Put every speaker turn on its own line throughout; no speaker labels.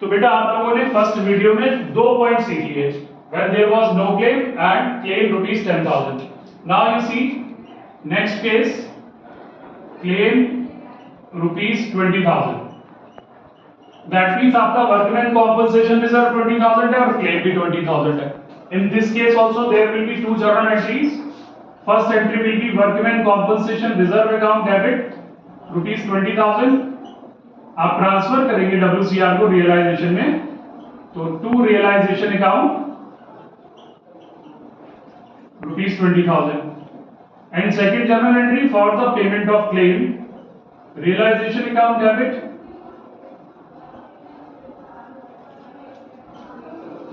तो बेटा आप लोगों ने फर्स्ट वीडियो में 2 पॉइंट सीख लिए, when there was no claim and claim rupees 10,000. Now you see next case, claim rupees 20,000. That means आपका वर्कमैन कॉम्पनसेशन रिजर्व 20,000 है और क्लेम भी 20,000 है. In this case also there will be two journal entries. First entry will be workman compensation reserve account debit rupees 20,000. आप transfer करेंगे WCR को realisation में, तो to realisation account rupees 20,000. And second journal entry for the payment of claim, realization account debit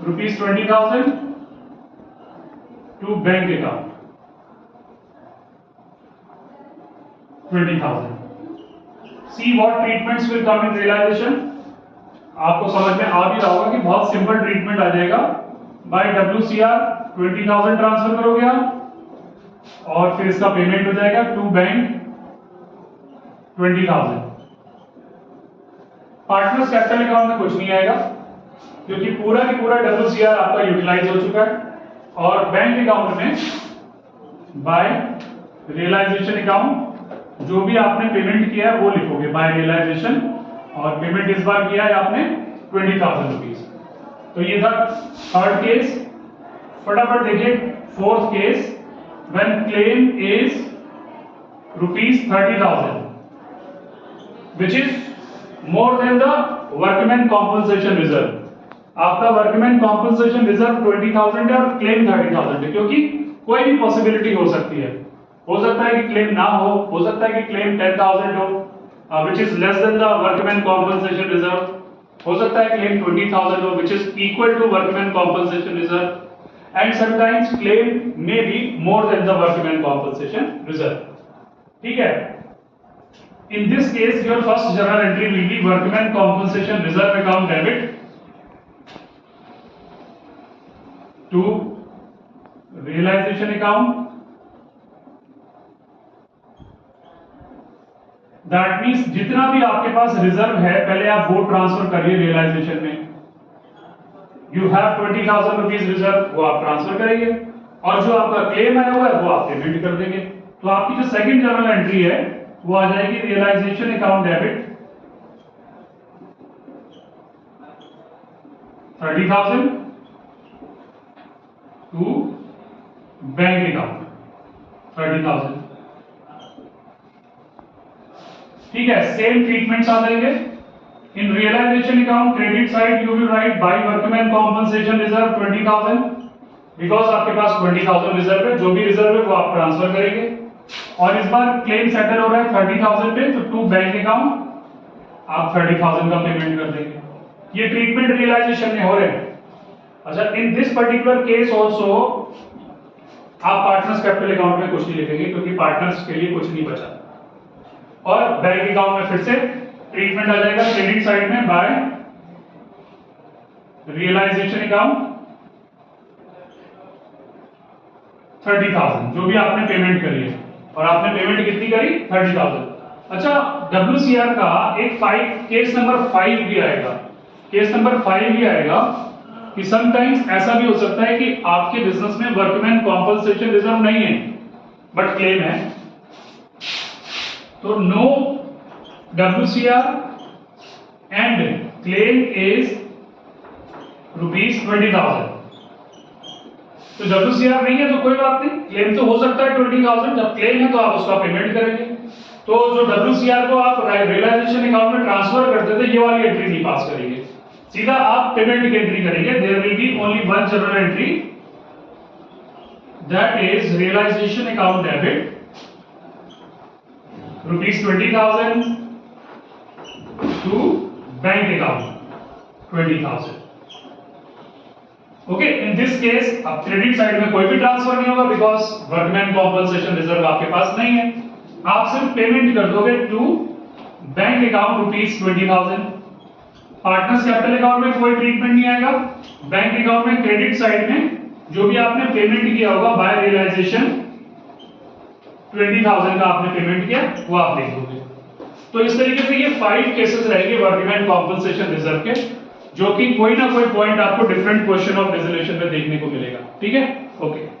rupees 20,000 to bank account 20,000. See what treatments will come in realization. आपको समझ में आ भी रहा होगा कि बहुत सिंपल ट्रीटमेंट आ जाएगा. बाय WCR 20,000 ट्रांसफर करोगे आप और फिर इसका पेमेंट हो जाएगा to bank 20,000. Partners capital account में कुछ नहीं आएगा क्योंकि पूरा की पूरा WCR आपका यूटिलाइज हो चुका है. और बैंक अकाउंट में बाय रियलाइजेशन अकाउंट जो भी आपने पेमेंट किया है वो लिखोगे बाय रियलाइजेशन, और पेमेंट इस बार किया है आपने 20,000 रुपीज. तो ये था थर्ड केस. फटाफट देखिए fourth case, when claim is rupees 30,000 which is more than the workman compensation reserve. आपका वर्कमैन कॉम्पनसेशन रिजर्व 20,000 है और क्लेम 30,000 है, क्योंकि कोई भी पॉसिबिलिटी हो सकती है. हो सकता है कि क्लेम ना हो सकता है कि क्लेम 10,000 हो which is less than the workman compensation reserve. हो सकता है क्लेम 20,000 हो which is equal to workman compensation reserve. And sometimes claim may be more than the workman compensation reserve. ठीक है. In this case, your first journal entry will be workman compensation reserve account debit to realization account. That means जितना भी आपके पास reserve है पहले आप वो transfer करिए रियलाइजेशन में. You have 20,000 रुपीज रिजर्व, वो आप ट्रांसफर करेंगे और जो आपका क्लेम आया हुआ है वो आप पेमेंट कर देंगे. तो आपकी जो सेकंड जर्नल एंट्री है वो आ जाएगी realisation account debit 30,000 to bank account 30,000. ठीक है. सेम ट्रीटमेंट्स आ जाएंगे. In realisation account credit side you will write by workman compensation reserve 20,000 because आपके पास 20,000 रिजर्व है. जो भी रिजर्व है वो आप ट्रांसफर करेंगे और इस बार क्लेम सेटल हो रहा है 30,000 पे, तो टू बैंक अकाउंट आप 30,000 का पेमेंट कर देंगे. ये ट्रीटमेंट रियलाइजेशन में हो रहे हैं. अच्छा, in this particular case also आप पार्टनर्स कैपिटल अकाउंट में कुछ नहीं लिखेंगे क्योंकि पार्टनर्स के लिए कुछ नहीं बचा. और बैंक अकाउंट में फिर से ट्रीटमेंट आ जाएगा क्रेडिट साइड में बाय रियलाइजेशन अकाउंट 30,000 जो भी आपने पेमेंट करी है. और आपने पेमेंट कितनी करी? 30,000. अच्छा, WCR का एक केस नंबर 5 भी आएगा. केस नंबर 5 भी आएगा कि समटाइम्स ऐसा भी हो सकता है कि आपके बिजनेस में वर्कमैन कॉम्पनसेशन रिजर्व नहीं है बट क्लेम है. तो no WCR and claim is rupees 20,000. तो WCR नहीं है तो कोई बात नहीं, क्लेम तो हो सकता है 20,000. जब क्लेम है तो आप उसका पेमेंट करेंगे. तो जो WCR को आप रियलाइजेशन अकाउंट में ट्रांसफर करते थे ये वाली एंट्री नहीं पास करेंगे, सीधा आप पेमेंट की एंट्री करेंगे. There will be only one journal entry that is realisation account debit rupees 20,000 to bank account 20,000. Okay. In this case अब क्रेडिट साइड में कोई भी ट्रांसफर नहीं होगा बिकॉज वर्कमैन कॉम्पनसेशन रिजर्व आपके पास नहीं है. आप सिर्फ पेमेंट कर दोगे to bank account rupees 20,000. Partners capital account में कोई ट्रीटमेंट नहीं आएगा. बैंक अकाउंट में क्रेडिट साइड में जो भी आपने पेमेंट किया होगा बाय रियलाइजेशन 20,000 का आपने पेमेंट किया वो आप लिख दोगे. तो इस तरीके से ये 5 केसेस रहेंगे वर्कमैन कॉम्पनसेशन रिजर्व के. जो कि कोई ना कोई पॉइंट आपको डिफरेंट क्वेश्चन ऑफ डिसोल्यूशन में देखने को मिलेगा। ठीक है, ओके।